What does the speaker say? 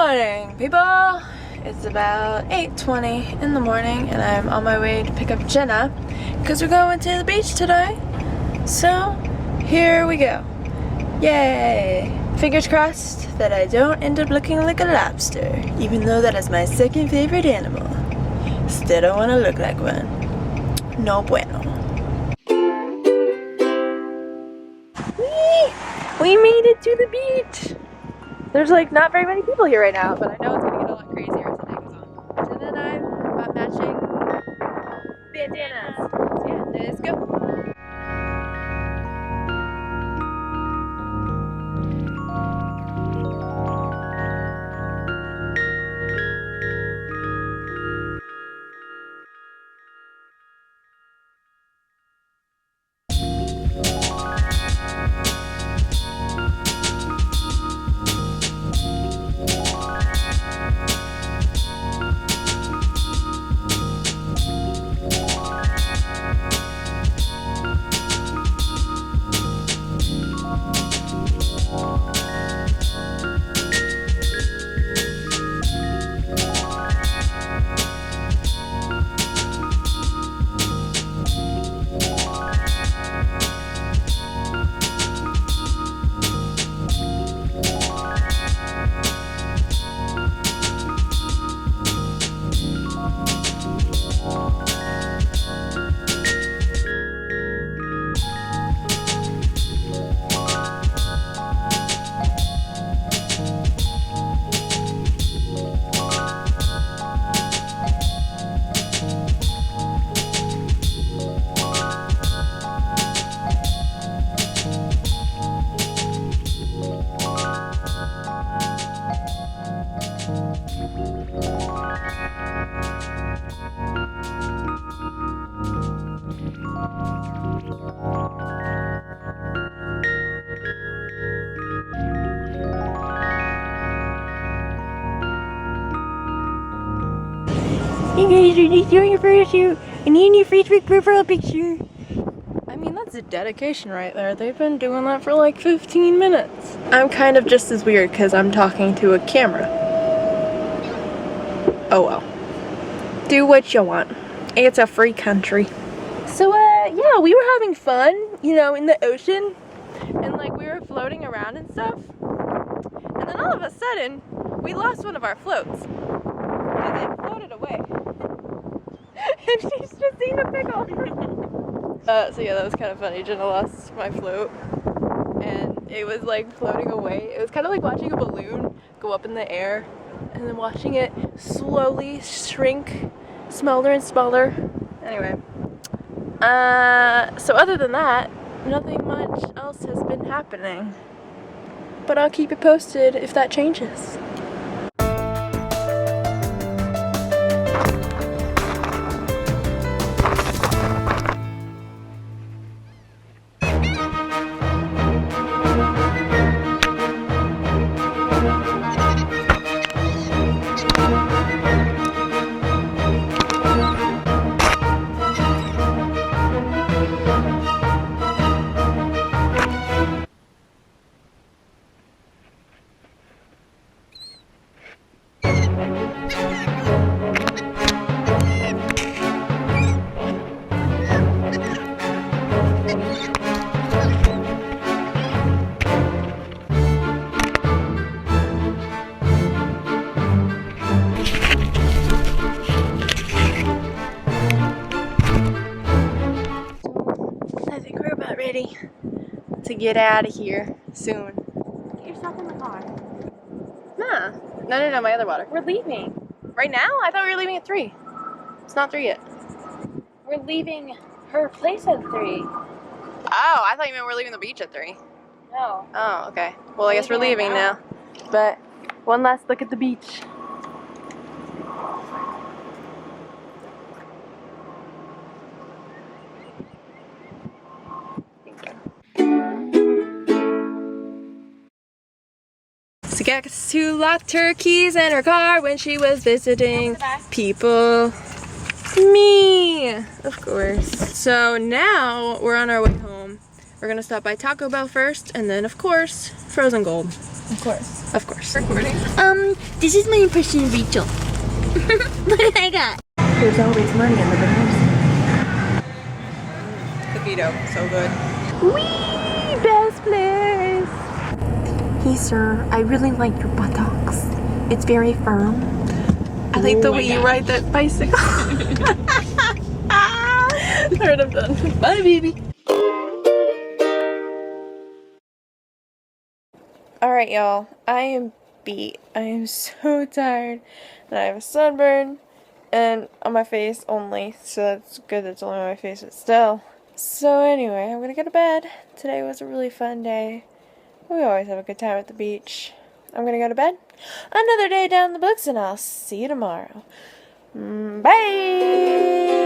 morning, people. It's about 8:20 in the morning and I'm on my way to pick up Jenna because we're going to the beach today. So here we go. Yay! Fingers crossed that I don't end up looking like a lobster, even though that is my second favorite animal. Still don't want to look like one. No bueno. Whee! We made it to the beach! There's like not very many people here right now, but I know it's gonna get a lot crazier today because Jenna and I got matching bandanas. So yeah, let's go. You guys are just doing your photo shoot and in your Facebook profile picture. I mean, that's a dedication right there. They've been doing that for like 15 minutes. I'm kind of just as weird because I'm talking to a camera. Oh well. Do what you want. It's a free country. So yeah, we were having fun, you know, in the ocean. And like we were floating around and stuff. And then all of a sudden, we lost one of our floats. Because it floated away. And she's just eating a pickle. So yeah, that was kind of funny. Jenna lost my float. And it was like floating away. It was kind of like watching a balloon go up in the air. And then watching it slowly shrink smaller and smaller. Anyway. So other than that, nothing much else has been happening. But I'll keep you posted if that changes. Ready to get out of here soon. Get yourself in the car. Nah. No, my other water. We're leaving. Right now? I thought we were leaving at 3. It's not 3 yet. We're leaving her place at 3. Oh, I thought you meant we're leaving the beach at 3. No. Oh, okay. Well, I guess we're leaving now. But one last look at the beach. So got 2 locked her keys in her car when she was visiting people. Me, of course. So now we're on our way home. We're gonna stop by Taco Bell first, and then of course, Frozen Gold. Of course. Of course. Recording. This is my impression of Rachel. What did I got? There's always money in the bananas. Cookie so good. Wee! Best place! Hey sir, I really like your buttocks. It's very firm. I like the way you ride that bicycle. Alright, I'm done. Bye, baby. Alright, y'all. I am beat. I am so tired. And I have a sunburn. And on my face only. So that's good that's only on my face, but still. So anyway, I'm gonna go to bed. Today was a really fun day. We always have a good time at the beach. I'm gonna go to bed. Another day down the books, and I'll see you tomorrow. Bye!